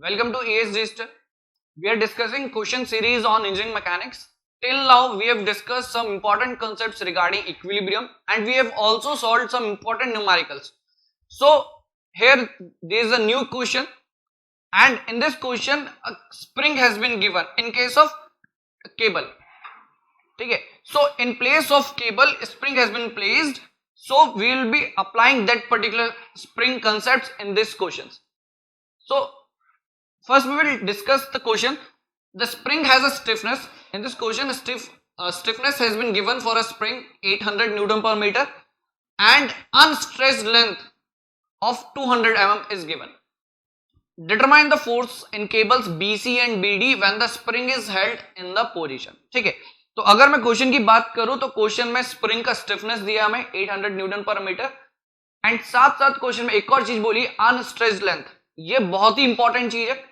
Welcome to ES Digital. We are discussing question series on engineering mechanics. Till now, we have discussed some important concepts regarding equilibrium and we have also solved some important numericals. So, here there is a new question, and in this question, a spring has been given in case of cable. Okay. So, in place of cable, spring has been placed. So, we will be applying that particular spring concepts in this questions. So, first we will discuss the question. The spring has a stiffness. In this question, stiffness has been given for a spring 800 Newton per meter and unstressed length of 200 mm is given. Determine the force in cables BC and BD when the spring is held in the position. ठीक है, तो अगर मैं question की बात करूं तो question में स्प्रिंग का स्टिफनेस दिया हमें 800 न्यूटन पर मीटर एंड साथ साथ क्वेश्चन में एक और चीज बोली अनस्ट्रेच्ड लेंथ. ये बहुत ही इंपॉर्टेंट चीज है.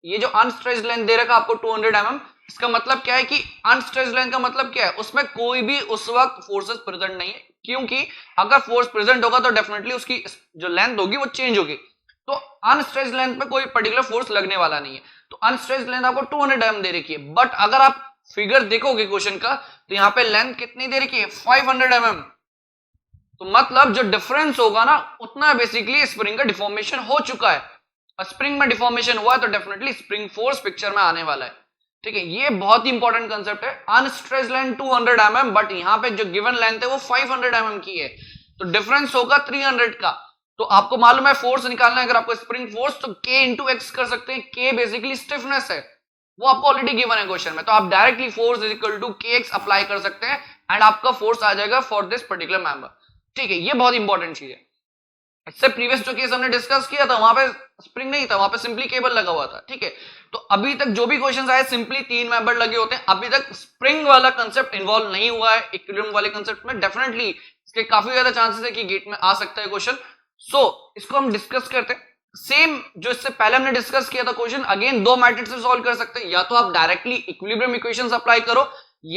ये जो अनस्ट्रेच्ड लेंथ दे रखा आपको 200 mm, इसका मतलब क्या है कि अनस्ट्रेच्ड लेंथ का मतलब क्या है, उसमें कोई भी उस वक्त फोर्सेस प्रेजेंट नहीं है, क्योंकि अगर फोर्स प्रेजेंट होगा तो डेफिनेटली उसकी जो लेंथ होगी वो चेंज होगी. तो अनस्ट्रेच्ड लेंथ पे कोई पर्टिकुलर फोर्स लगने वाला नहीं है. तो अनस्ट्रेच्ड लेंथ आपको 200 mm दे रखी है, बट अगर आप फिगर देखोगे क्वेश्चन का तो यहाँ पे लेंथ कितनी दे रखी है 500 mm. तो मतलब जो डिफरेंस होगा ना उतना बेसिकली स्प्रिंग का डिफॉर्मेशन हो चुका है. स्प्रिंग में डिफॉर्मेशन हुआ तो डेफिनेटली स्प्रिंग फोर्स पिक्चर में आने वाला है. ठीक है, ये बहुत ही इंपॉर्टेंट कंसेप्ट है. अनस्ट्रेच्ड लेंथ 200 mm, बट यहाँ पे जो गिवन लेंथ है वो 500 mm की है, तो डिफरेंस होगा 300 का. तो आपको मालूम है फोर्स निकालना है अगर आपको स्प्रिंग फोर्स, तो K इंटू एक्स कर सकते हैं. K बेसिकली स्टिफनेस है, वो आपको ऑलरेडी गिवन है क्वेश्चन में, तो आप directly force is equal to KX apply कर सकते हैं एंड आपका फोर्स आ जाएगा फॉर दिस पर्टिकुलर मेंबर. ठीक है, ये बहुत इंपॉर्टेंट चीज है. इससे प्रीवियस जो केस हमने डिस्कस किया था वहां पे स्प्रिंग नहीं था, वहां पे सिंपली केबल लगा हुआ था. ठीक है, तो अभी तक जो भी क्वेश्चंस आए सिंपली 3 मेंबर लगे होते हैं. अभी तक स्प्रिंग वाला कंसेप्ट इन्वॉल्व नहीं हुआ है. इक्विलिब्रियम वाले कंसेप्ट में डेफिनेटली इसके काफी ज्यादा चांसेस है कि गेट में आ सकता है क्वेश्चन. सो इसको हम डिस्कस करते हैं. सेम जो इससे पहले हमने डिस्कस किया था क्वेश्चन, अगेन दो मेथड से सॉल्व कर सकते हैं. या तो आप डायरेक्टली इक्विलिब्रियम इक्वेशंस अप्लाई करो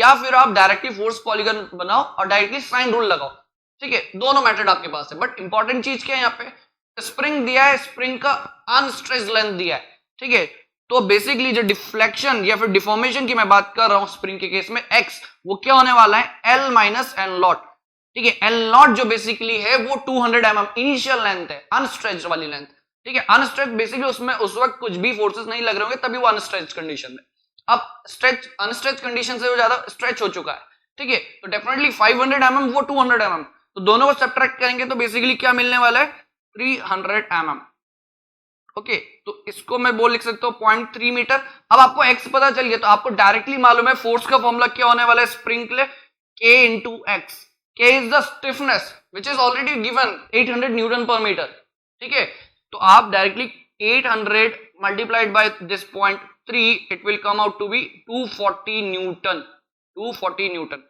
या फिर आप डायरेक्टली फोर्स पॉलीगन बनाओ और डायरेक्टली साइन रूल लगाओ. ठीक है, दोनों मेथड आपके पास है. बट इंपॉर्टेंट चीज क्या है, यहाँ पे स्प्रिंग दिया है, स्प्रिंग का अनस्ट्रेच्ड लेंथ दिया है. ठीक है, तो बेसिकली जो डिफ्लेक्शन या फिर डिफॉर्मेशन की मैं बात कर रहा हूं स्प्रिंग के केस में x, वो क्या होने वाला है L माइनस एन लॉट. ठीक है, एल नॉट जो बेसिकली है वो 200 mm इनिशियल लेंथ है, अनस्ट्रेच्ड वाली लेंथ. ठीक है, अनस्ट्रेच्ड बेसिकली उसमें उस वक्त कुछ भी फोर्सेस नहीं लग रहे होंगे, तभी वो अनस्ट्रेच्ड कंडीशन में. अब स्ट्रेच अनस्ट्रेच्ड कंडीशन से वो ज्यादा स्ट्रेच हो चुका है. ठीक है, तो डेफिनेटली 500 mm वो 200 mm, तो दोनों को सब्ट्रैक्ट करेंगे तो बेसिकली क्या मिलने वाला है 300 mm. ओके, तो इसको मैं बोल लिख सकता हूँ 0.3 मीटर. अब आपको x पता चल गया तो आपको डायरेक्टली मालूम है फोर्स का फॉर्मूला क्या होने वाला है स्प्रिंग के लिए, K into x. K is the stiffness which is already given 800 Newton per meter. ठीक है, तो आप directly 800 multiplied by this 0.3 it will come out to be 240 Newton. 240 Newton.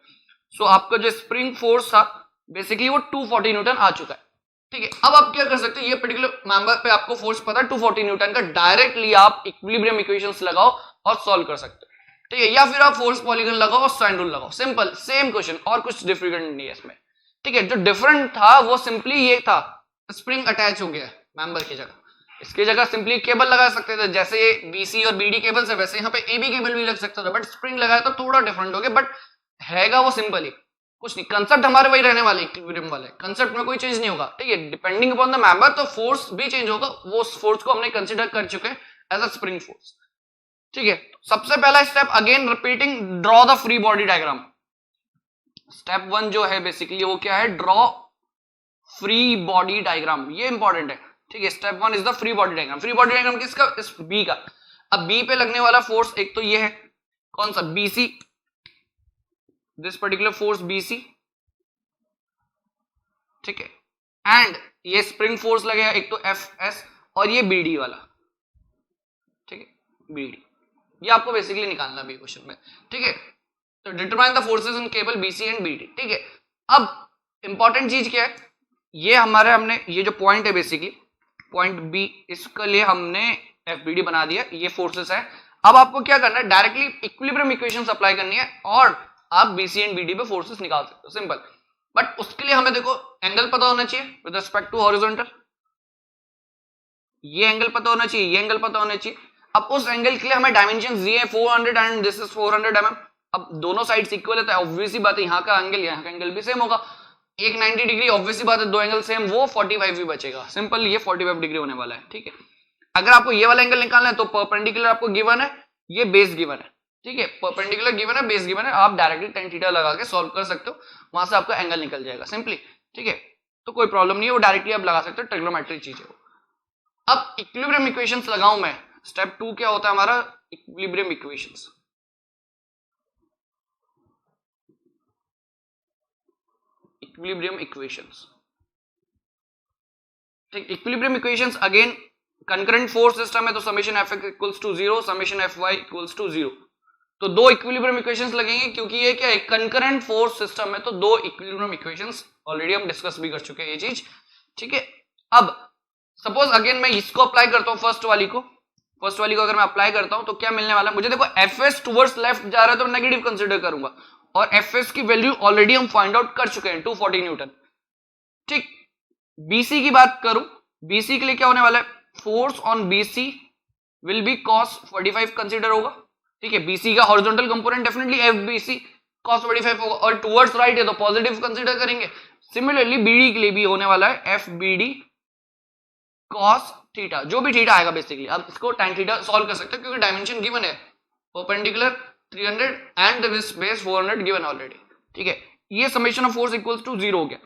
So आपका जो स्प्रिंग फोर्स था बेसिकली वो 240 न्यूटन आ चुका है. ठीक है, अब आप क्या कर सकते हैं, ये पर्टिकुलर मेंबर पे आपको फोर्स पता है 240 न्यूटन का, डायरेक्टली आप इक्विलिब्रियम इक्वेशंस लगाओ और सॉल्व कर सकते हो. ठीक है, या फिर आप फोर्स पॉलीगन लगाओ और साइन रूल लगाओ. सिंपल सेम क्वेश्चन, और कुछ डिफिकल्ट नहीं है इसमें. ठीक है, जो डिफरेंट था वो सिंपली ये था स्प्रिंग अटैच हो गया मेंबर की जगह. इसकी जगह सिंपली केबल लगा सकते थे, जैसे ये BC और BD केबल है वैसे यहाँ पे AB केबल भी लग सकता था, बट स्प्रिंग लगाया तो थोड़ा डिफरेंट हो गया, बट हैगा वो सिंपल ही, कुछ नहीं. कंसेप्ट हमारे वही रहने वाले, इक्विलिब्रियम वाले कंसेप्ट में कोई चेंज नहीं होगा. ठीक है, डिपेंडिंग अपॉन द मेंबर तो फोर्स भी चेंज होगा, वो फोर्स को हमने कंसिडर कर चुके हैं एज अ स्प्रिंग फोर्स. ठीक है, सबसे पहला step again repeating, draw the free body diagram. Step 1 जो है बेसिकली वो क्या है, ड्रॉ फ्री बॉडी डायग्राम. ये इंपॉर्टेंट है. ठीक है, step 1 is the free body diagram. Free body diagram किसका, इस बी का. अब बी पे लगने वाला फोर्स एक तो ये है, कौन सा, BC, this particular force BC. ठीक है, एंड ये स्प्रिंग फोर्स लगेगा एक तो FS और ये BD वाला. ठीक है, BD ये आपको बेसिकली निकालना भी क्वेश्चन में. ठीक है, तो determine the forces in cable BC and BD. ठीक है, अब इंपॉर्टेंट चीज क्या है, ये हमने ये जो पॉइंट है बेसिकली पॉइंट B, इसके लिए हमने FBD बना दिया. ये फोर्सेस है. अब आपको क्या करना है, डायरेक्टली इक्विलिब्रियम इक्वेशंस अप्लाई करनी है और आप BC एंड BD पे फोर्सेस निकाल सकते हो, सिंपल. बट उसके लिए हमें देखो एंगल पता होना चाहिए विद रिस्पेक्ट टू हॉरिजॉन्टल. ये एंगल पता होना चाहिए, ये एंगल पता होना चाहिए. अब उस एंगल के लिए हमें डायमेंशन दिए 400 एंड दिस इज 400 mm। अब दोनों साइड्स इक्वल है तो ऑब्वियसली बात है यहाँ का एंगल भी सेम होगा। एक 90 डिग्री, ऑब्वियसली बात है दो एंगल सेम, वो 45 भी बचेगा। सिंपल, ये 45 डिग्री होने वाला है। ठीक है, अगर आपको ये वाला एंगल निकालना है तो परपेंडिकुलर आपको गिवन है, ये बेस गिवन है। ठीक है, परपेंडिकुलर गिवन है, बेस गिवन है, आप डायरेक्टली tan थीटा लगा के सॉल्व कर सकते हो, वहां से आपका एंगल निकल जाएगा सिंपली। ठीक है, तो कोई प्रॉब्लम नहीं है, वो डायरेक्टली आप लगा सकते हो, ट्रिग्नोमेट्रिक चीज है। अब इक्विलिब्रियम इक्वेशंस लगाऊं मैं, स्टेप 2 क्या होता है हमारा, इक्विलिब्रियम इक्वेशंस। इक्विलिब्रियम इक्वेशंस, ठीक, equilibrium equations again concurrent force system है तो summation F x equals to 0, summation F y equals to 0। तो दो इक्विलिब्रियम इक्वेशंस लगेंगे, क्योंकि ये क्या है, कंकरेंट फोर्स सिस्टम है, तो दो इक्विलिब्रियम इक्वेशंस ऑलरेडी हम डिस्कस भी कर चुके हैं ये चीज। ठीक है, अब सपोज अगेन मैं इसको अप्लाई करता हूं, फर्स्ट वाली को अगर मैं अप्लाई करता हूं तो क्या मिलने वाला है मुझे, देखो एफ एस टुवर्ड्स लेफ्ट जा रहा है तो नेगेटिव कंसिडर करूंगा, और एफ एस की वैल्यू ऑलरेडी हम फाइंड आउट कर चुके हैं 240 न्यूटन। ठीक, बीसी की बात करूं, बीसी के लिए क्या होने वाला है, force on BC will be cos 45 consider होगा। ठीक है, बीसी का horizontal component definitely F BC cos 45 होगा, और टुवर्ड्स राइट है तो पॉजिटिव कंसीडर करेंगे। सिमिलरली बीडी के लिए भी होने वाला है एफ बीडी cos थीटा, जो भी थीटा आएगा बेसिकली, आप इसको tan थीटा सॉल्व कर सकते हो क्योंकि डायमेंशन गिवन है, perpendicular 300 and with base 400 given already. ठीक है, ये summation of force equals to 0 हो गया।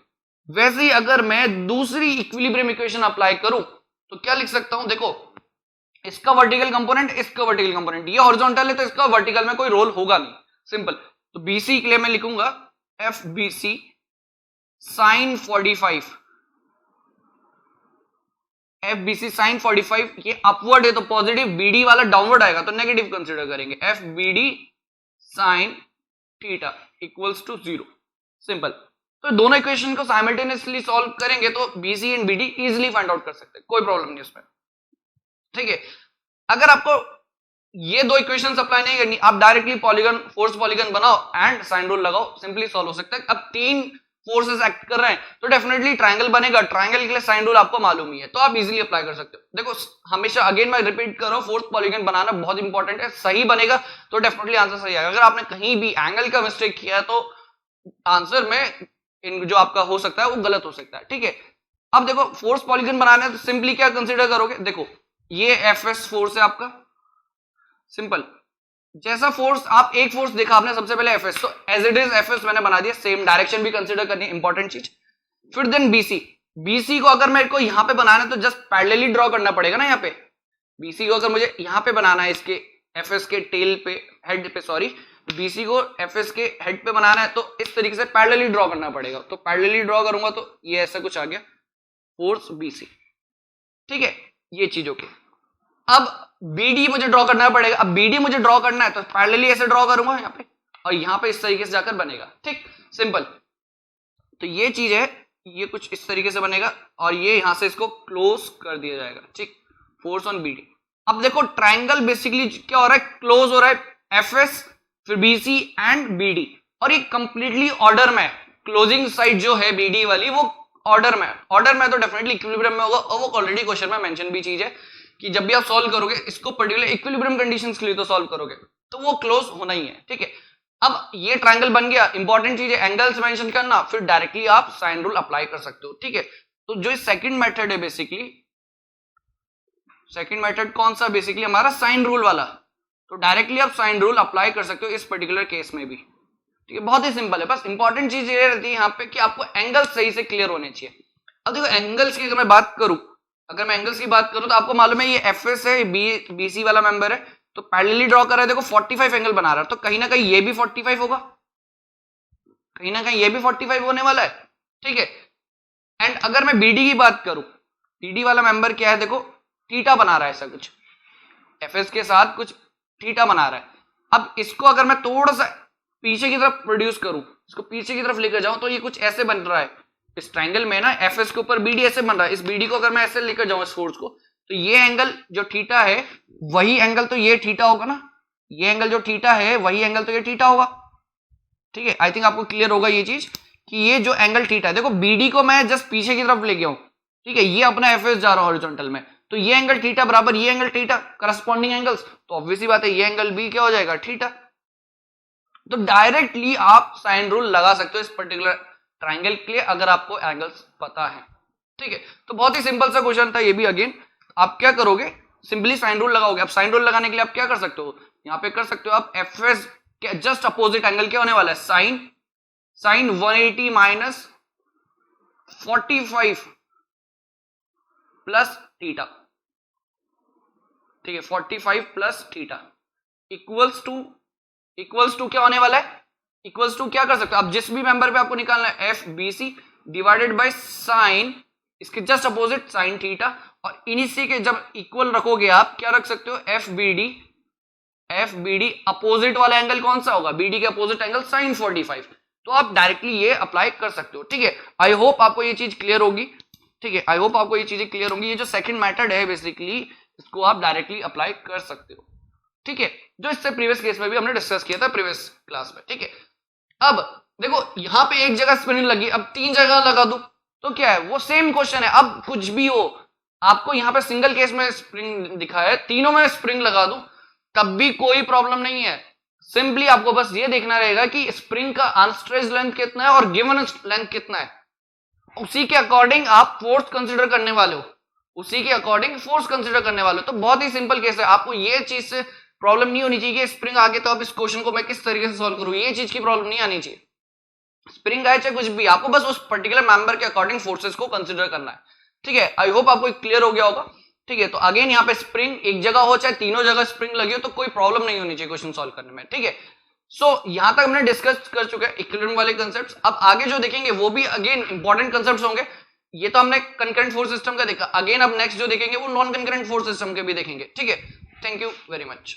वैसे ही अगर मैं दूसरी इक्विलिब्रियम इक्वेशन अप्लाई करूं तो क्या लिख सकता हूं, देखो इसका वर्टिकल कंपोनेंट, इसका वर्टिकल कंपोनेंट, ये हॉरिजॉन्टल है तो इसका वर्टिकल में कोई रोल होगा नहीं, सिंपल। तो बीसी के लिए मैं लिखूंगा F BC sine 45, F BC sine 45, ये अपवर्ड है तो पॉजिटिव, बीडी वाला डाउनवर्ड आएगा तो नेगेटिव कंसीडर करेंगे, F BD sine theta equals to 0, simple. तो दोनों इक्वेशन को साइमल्टेनियसली सॉल्व करेंगे तो BC and BD easily find out कर सकते हैं, कोई प्रॉब्लम नहीं इसमें। ठीक है, अगर आपको ये दो इक्वेशंस अप्लाई नहीं करनी, आप डायरेक्टली पॉलीगन, फोर्स पॉलीगन बनाओ एंड साइन रूल लगाओ, सिंपली सॉल्व हो सकता है। अब तीन फोर्सेस एक्ट कर रहे हैं तो डेफिनेटली ट्रायंगल बनेगा, ट्रायंगल के लिए साइन रूल आपको मालूम ही है, तो आप इजीली अप्लाई कर सकते हो। देखो हमेशा अगेन मैं रिपीट कर रहा हूं, फोर्स पॉलीगन बनाना बहुत इंपॉर्टेंट है, सही बनेगा तो डेफिनेटली आंसर सही आएगा। अगर आपने कहीं भी एंगल का मिस्टेक किया है तो आंसर में जो आपका हो सकता है वो गलत हो सकता है। ठीक है, अब देखो फोर्स पॉलीगन बनाना है तो सिंपली क्या कंसीडर करोगे, देखो ये एफ एस फोर्स है आपका, सिंपल। जैसा फोर्स, आप एक फोर्स देखा आपने सबसे पहले एफ एस, तो as it is F S मैंने बना दिया, सेम डायरेक्शन भी कंसीडर करनी है, इंपॉर्टेंट चीज। फिर देन बीसी, बीसी को अगर मेरे को यहां पे बनाना है तो जस्ट पैरेलली ड्रॉ करना पड़ेगा ना, यहाँ पे बीसी को अगर मुझे यहां पे बनाना है, इसके एफ एस के टेल पे, हेड पे, सॉरी, बीसी को एफ एस के हेड पे बनाना है तो इस तरीके से पैरेलली ड्रॉ करना पड़ेगा। तो पैरेलली ड्रॉ करूंगा तो ये ऐसा कुछ आ गया फोर्स बीसी। ठीक है, ये चीज ओके। अब बीडी मुझे ड्रॉ करना पड़ेगा, अब बीडी मुझे ड्रॉ करना है तो पैरेलली ऐसे ड्रॉ करूंगा यहाँ पे, और यहाँ पे इस तरीके से जाकर बनेगा। ठीक, सिंपल। तो ये चीज है, ये कुछ इस तरीके से बनेगा और ये यहां से इसको क्लोज कर दिया जाएगा। ठीक, फोर्स ऑन बीडी। अब देखो ट्राइंगल बेसिकली क्या हो रहा है, क्लोज हो रहा है, एफ एस फिर बीसी एंड बीडी, और ये कंप्लीटली ऑर्डर में, क्लोजिंग साइड जो है बीडी वाली वो ऑर्डर में तो डेफिनेटली इक्विलिब्रियम में होगा, और वो ऑलरेडी क्वेश्चन में मेंशन भी चीज है कि जब भी आप सॉल्व करोगे इसको पर्टिकुलर इक्विलिब्रियम कंडीशंस के लिए तो सॉल्व करोगे तो वो क्लोज होना ही है। ठीक है, अब ये ट्रायंगल बन गया, इंपॉर्टेंट चीज है एंगल्स मेंशन करना, फिर डायरेक्टली आप साइन रूल अप्लाई कर सकते हो। ठीक है, तो जो सेकंड मेथड है बेसिकली, सेकंड मेथड कौन सा, बेसिकली हमारा साइन रूल वाला, तो डायरेक्टली आप साइन रूल अप्लाई कर सकते हो इस पर्टिकुलर केस में भी। ठीक है, बहुत ही सिंपल है, बस इंपॉर्टेंट चीज ये रहती है यहाँ पे कि आपको एंगल सही से क्लियर होने चाहिए। अब देखो एंगल्स की अगर मैं बात करूं, तो आपको मालूम है ये एफ एस है, बीसी वाला मेंबर है, तो पैरेलली ड्रॉ कर रहा है, देखो 45 एंगल बना रहा है, तो कहीं ना कहीं ये भी 45 होगा, कहीं ना कहीं ये भी 45 होने वाला है। ठीक है, एंड अगर मैं बीडी की बात करूं, बीडी वाला मेंबर क्या है, देखो थीटा बना रहा है, ऐसा कुछ एफ एस के साथ कुछ थीटा बना रहा है। अब इसको अगर मैं थोड़ा सा पीछे की तरफ प्रोड्यूस करूं, इसको पीछे की तरफ लेकर जाऊं तो ये कुछ ऐसे बन रहा है, इस ट्रायंगल में ना एफ एस के ऊपर बीडी ऐसे बन रहा है, इस बीडी को अगर मैं ऐसे लेकर जाऊं इस फोर्स को, तो ये एंगल जो थीटा है वही एंगल तो ये थीटा होगा ना, ये एंगल जो थीटा है वही एंगल तो ये थीटा होगा। ठीक है, आई थिंक आपको क्लियर होगा ये चीज कि ये जो एंगल थीटा है, देखो बीडी को मैं जस्ट पीछे की तरफ ले गया हूं, ठीक है, ये अपना एफ एस जा रहा है हॉरिजॉन्टल में, तो ये एंगल थीटा बराबर ये एंगल थीटा, करस्पॉन्डिंग एंगल्स, तो ऑब्वियसली बात है ये एंगल बी क्या हो जाएगा, थीटा। तो डायरेक्टली आप साइन रूल लगा सकते हो इस पर्टिकुलर ट्राइंगल के लिए अगर आपको एंगल्स पता है, ठीक है। तो बहुत ही सिंपल सा क्वेश्चन था ये भी। अगेन आप क्या करोगे, सिंपली साइन रूल लगाओगे। अब साइन रूल लगाने के लिए आप क्या कर सकते हो, यहाँ पे कर सकते हो आप एफ एस के जस्ट अपोजिट एंगल क्या होने वाला है, साइन 180 माइनस 45 प्लस थीटा, ठीक है, 45 प्लस थीटा इक्वल्स टू क्या होने वाला है, इक्वल्स टू क्या कर सकते हो आप, जिस भी मेंबर पे आपको निकालना है F B C divided by sine इसके जस्ट अपोजिट साइन थीटा, और इनिशी के जब इक्वल रखोगे आप क्या रख सकते हो, एफ बी डी अपोजिट वाला एंगल कौन सा होगा, बी डी के अपोजिट एंगल साइन 45। तो आप डायरेक्टली ये अप्लाई कर सकते हो, ठीक है। आई होप आपको ये चीज क्लियर होगी, ठीक है, आई होप आपको ये चीजें क्लियर होंगी। ये जो सेकंड मेथड है बेसिकली इसको आप डायरेक्टली अप्लाई कर सकते हो, ठीक है, जो इससे प्रीवियस केस में भी हमने डिस्कस किया था प्रीवियस क्लास में, ठीक है। अब देखो यहां पे एक जगह स्प्रिंग लगी, अब 3 जगह लगा दूं तो क्या है, वो सेम क्वेश्चन है। अब कुछ भी हो, आपको यहां पे सिंगल केस में स्प्रिंग दिखा है, तीनों में स्प्रिंग लगा दूं तब भी कोई प्रॉब्लम नहीं है। सिंपली आपको बस ये देखना रहेगा कि स्प्रिंग का अनस्ट्रेच्ड लेंथ कितना है और गिवन लेंथ कितना है, उसी के अकॉर्डिंग आप फोर्स कंसीडर करने वाले हो, उसी के अकॉर्डिंग फोर्स कंसीडर करने वाले हो। तो बहुत ही सिंपल केस है, आपको ये चीज से प्रॉब्लम नहीं होनी चाहिए कि स्प्रिंग आगे तो अब इस क्वेश्चन को मैं किस तरीके से सॉल्व करूं, ये चीज की प्रॉब्लम नहीं आनी चाहिए। स्प्रिंग आए चाहे कुछ भी, आपको बस उस पर्टिकुलर मेंबर के अकॉर्डिंग फोर्सेस को कंसीडर करना है, ठीक है। आई होप आपको क्लियर हो गया होगा, ठीक है। तो अगेन यहाँ पे स्प्रिंग एक जगह हो चाहे तीनों जगह स्प्रिंग लगी हो तो कोई प्रॉब्लम नहीं होनी चाहिए क्वेश्चन सॉल्व करने में, ठीक है। सो यहां तक हमने डिस्कस कर चुके हैं इक्विलिब्रियम वाले कंसेप्ट्स। अब आगे जो देखेंगे वो भी अगेन इंपॉर्टेंट कंसेप्ट्स होंगे। ये तो हमने कंकरेंट फोर्स सिस्टम का देखा, अगेन अब नेक्स्ट जो देखेंगे वो नॉन कंकरेंट फोर्स सिस्टम के भी देखेंगे, ठीक है। Thank you very much.